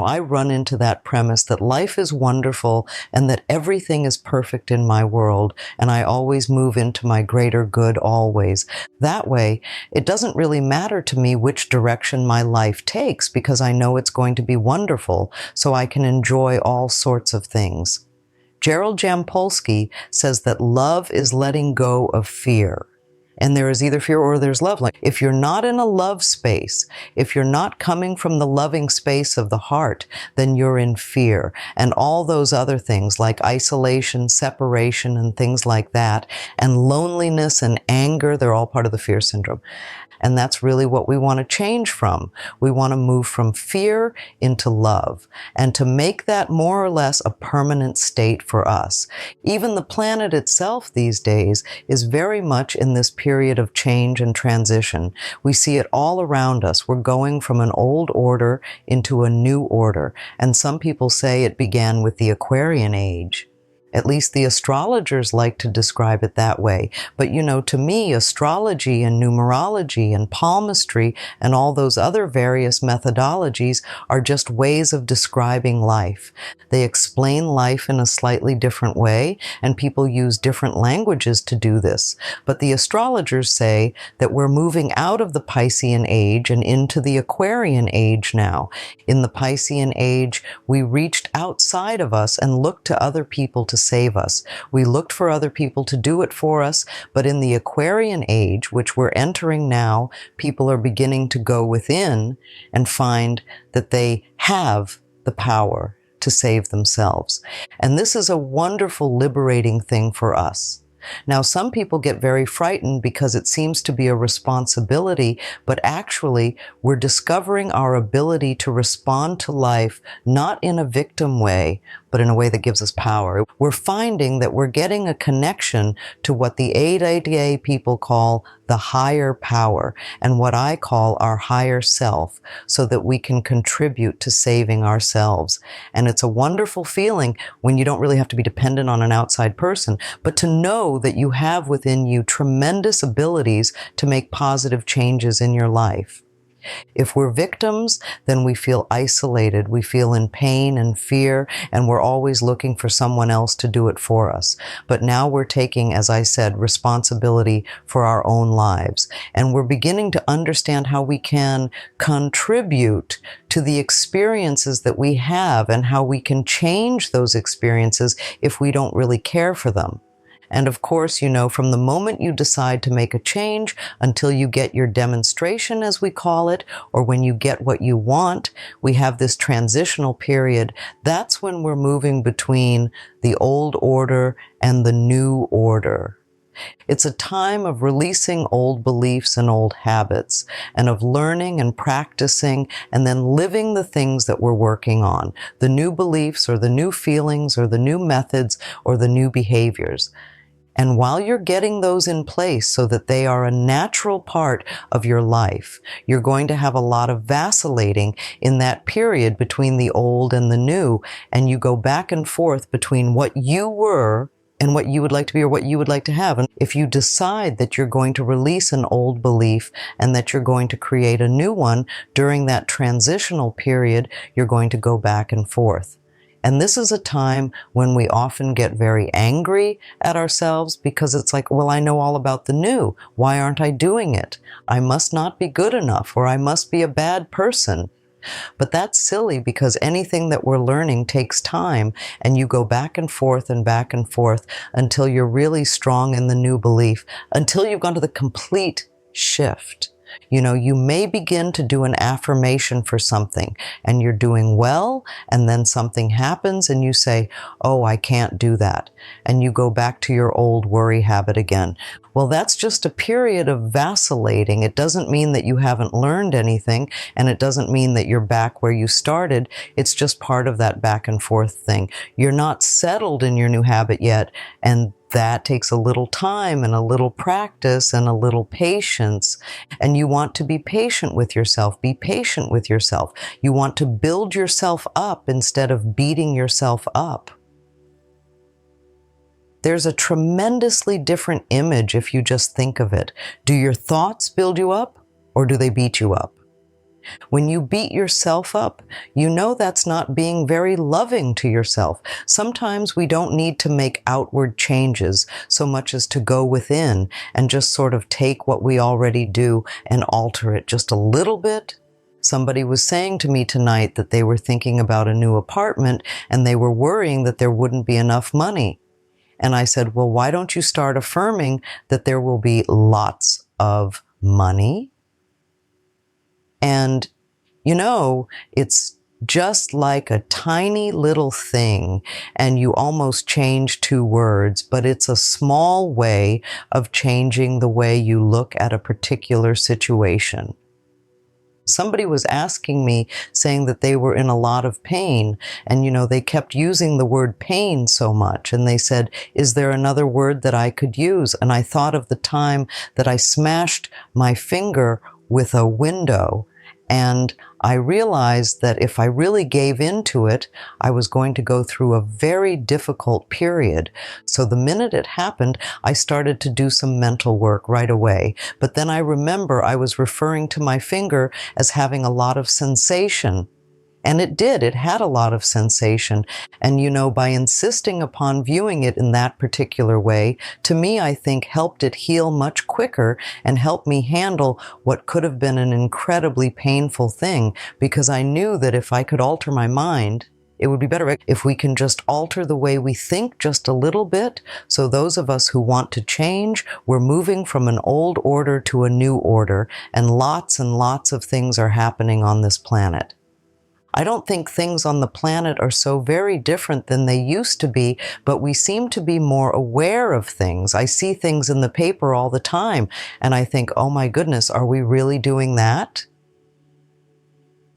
I run into that premise that life is wonderful and that everything is perfect in my world, and I always move into my greater good always. That way, it doesn't really matter to me which direction my life takes because I know it's going to be wonderful, so I can enjoy all sorts of things. Gerald Jampolsky says that love is letting go of fear. And there is either fear or there's love. Like, if you're not in a love space, if you're not coming from the loving space of the heart, then you're in fear. And all those other things like isolation, separation, and things like that, and loneliness and anger, they're all part of the fear syndrome. And that's really what we want to change from. We want to move from fear into love, and to make that more or less a permanent state for us. Even the planet itself these days is very much in this period of change and transition. We see it all around us. We're going from an old order into a new order. And some people say it began with the Aquarian age. At least the astrologers like to describe it that way. But to me, astrology and numerology and palmistry and all those other various methodologies are just ways of describing life. They explain life in a slightly different way, and people use different languages to do this. But the astrologers say that we're moving out of the Piscean age and into the Aquarian age now. In the Piscean age, we reached outside of us and looked to other people to save us. We looked for other people to do it for us, but in the Aquarian age, which we're entering now, people are beginning to go within and find that they have the power to save themselves. And this is a wonderful, liberating thing for us. Now, some people get very frightened because it seems to be a responsibility, but actually we're discovering our ability to respond to life not in a victim way, but in a way that gives us power. We're finding that we're getting a connection to what the 888 people call the higher power, and what I call our higher self, so that we can contribute to saving ourselves. And it's a wonderful feeling when you don't really have to be dependent on an outside person, but to know that you have within you tremendous abilities to make positive changes in your life. If we're victims, then we feel isolated, we feel in pain and fear, and we're always looking for someone else to do it for us. But now we're taking, as I said, responsibility for our own lives. And we're beginning to understand how we can contribute to the experiences that we have and how we can change those experiences if we don't really care for them. And of course, from the moment you decide to make a change until you get your demonstration, as we call it, or when you get what you want, we have this transitional period. That's when we're moving between the old order and the new order. It's a time of releasing old beliefs and old habits, and of learning and practicing and then living the things that we're working on, the new beliefs or the new feelings or the new methods or the new behaviors. And while you're getting those in place so that they are a natural part of your life, you're going to have a lot of vacillating in that period between the old and the new, and you go back and forth between what you were and what you would like to be or what you would like to have. And if you decide that you're going to release an old belief and that you're going to create a new one during that transitional period, you're going to go back and forth. And this is a time when we often get very angry at ourselves because it's like, well, I know all about the new. Why aren't I doing it? I must not be good enough, or I must be a bad person. But that's silly, because anything that we're learning takes time, and you go back and forth until you're really strong in the new belief, until you've gone to the complete shift. You may begin to do an affirmation for something and you're doing well, and then something happens and you say, oh, I can't do that. And you go back to your old worry habit again. Well, that's just a period of vacillating. It doesn't mean that you haven't learned anything, and it doesn't mean that you're back where you started. It's just part of that back and forth thing. You're not settled in your new habit yet, and that takes a little time and a little practice and a little patience. And you want to be patient with yourself. Be patient with yourself. You want to build yourself up instead of beating yourself up. There's a tremendously different image if you just think of it. Do your thoughts build you up, or do they beat you up? When you beat yourself up, you know that's not being very loving to yourself. Sometimes we don't need to make outward changes so much as to go within and just sort of take what we already do and alter it just a little bit. Somebody was saying to me tonight that they were thinking about a new apartment and they were worrying that there wouldn't be enough money. And I said, well, why don't you start affirming that there will be lots of money? And, you know, it's just like a tiny little thing, and you almost change 2 words, but it's a small way of changing the way you look at a particular situation. Somebody was asking me, saying that they were in a lot of pain, and they kept using the word pain so much, and they said, is there another word that I could use? And I thought of the time that I smashed my finger with a window, and I realized that if I really gave into it, I was going to go through a very difficult period. So the minute it happened, I started to do some mental work right away. But then I remember I was referring to my finger as having a lot of sensation. And it did. It had a lot of sensation. And by insisting upon viewing it in that particular way, to me, I think helped it heal much quicker and helped me handle what could have been an incredibly painful thing, because I knew that if I could alter my mind, it would be better if we can just alter the way we think just a little bit. So those of us who want to change, we're moving from an old order to a new order, and lots of things are happening on this planet. I don't think things on the planet are so very different than they used to be, but we seem to be more aware of things. I see things in the paper all the time, and I think, oh my goodness, are we really doing that?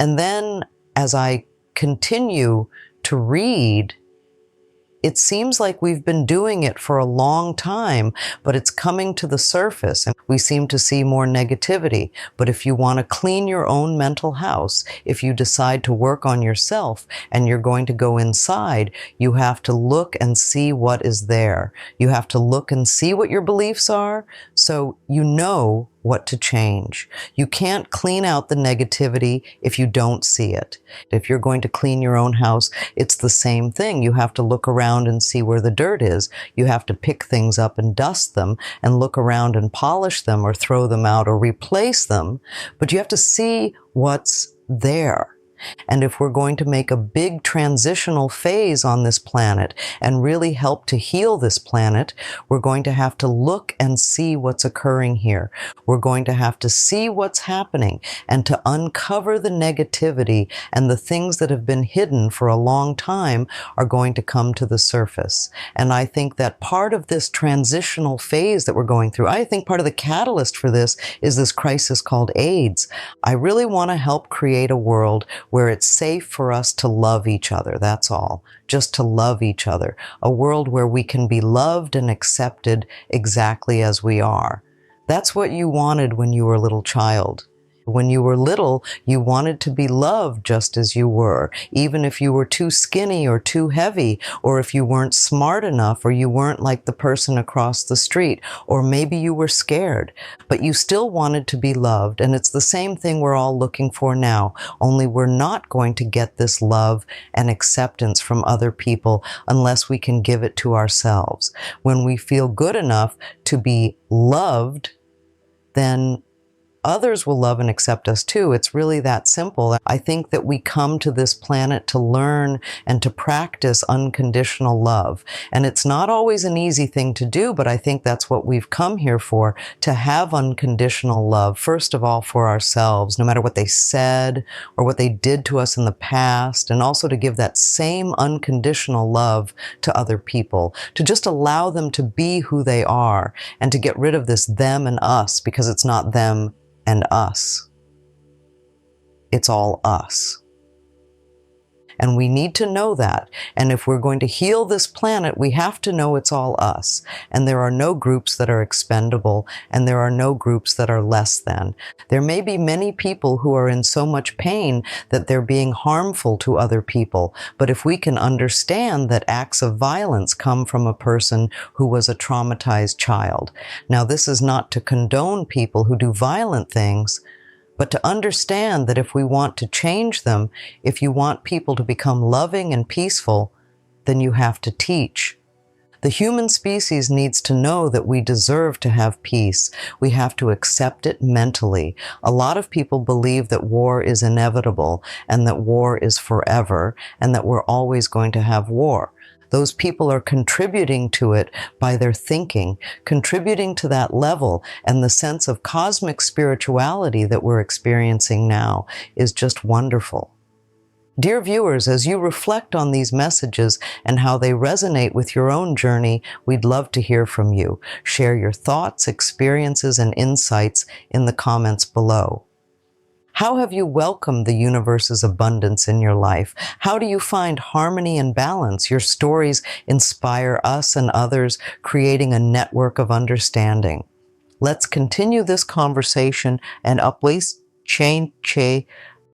And then as I continue to read, it seems like we've been doing it for a long time, but it's coming to the surface and we seem to see more negativity. But if you want to clean your own mental house, if you decide to work on yourself and you're going to go inside, you have to look and see what is there. You have to look and see what your beliefs are, so you know what to change. You can't clean out the negativity if you don't see it. If you're going to clean your own house, it's the same thing. You have to look around and see where the dirt is. You have to pick things up and dust them and look around and polish them or throw them out or replace them. But you have to see what's there. And if we're going to make a big transitional phase on this planet and really help to heal this planet, we're going to have to look and see what's occurring here. We're going to have to see what's happening and to uncover the negativity, and the things that have been hidden for a long time are going to come to the surface. And I think that part of this transitional phase that we're going through, I think part of the catalyst for this is this crisis called AIDS. I really want to help create a world where it's safe for us to love each other. That's all. Just to love each other. A world where we can be loved and accepted exactly as we are. That's what you wanted when you were a little child. When you were little, you wanted to be loved just as you were, even if you were too skinny or too heavy, or if you weren't smart enough, or you weren't like the person across the street, or maybe you were scared, but you still wanted to be loved. And it's the same thing we're all looking for now, only we're not going to get this love and acceptance from other people unless we can give it to ourselves. When we feel good enough to be loved, then others will love and accept us too. It's really that simple. I think that we come to this planet to learn and to practice unconditional love. And it's not always an easy thing to do, but I think that's what we've come here for, to have unconditional love, first of all for ourselves, no matter what they said or what they did to us in the past, and also to give that same unconditional love to other people, to just allow them to be who they are, and to get rid of this them and us, because it's not them and us. It's all us. And we need to know that. And if we're going to heal this planet, we have to know it's all us. And there are no groups that are expendable, and there are no groups that are less than. There may be many people who are in so much pain that they're being harmful to other people. But if we can understand that acts of violence come from a person who was a traumatized child. Now, this is not to condone people who do violent things, But to understand that if we want to change them, if you want people to become loving and peaceful, then you have to teach. The human species needs to know that we deserve to have peace. We have to accept it mentally. A lot of people believe that war is inevitable and that war is forever and that we're always going to have war. Those people are contributing to it by their thinking, contributing to that level, and the sense of cosmic spirituality that we're experiencing now is just wonderful. Dear viewers, as you reflect on these messages and how they resonate with your own journey, we'd love to hear from you. Share your thoughts, experiences, and insights in the comments below. How have you welcomed the universe's abundance in your life? How do you find harmony and balance? Your stories inspire us and others, creating a network of understanding. Let's continue this conversation and upways change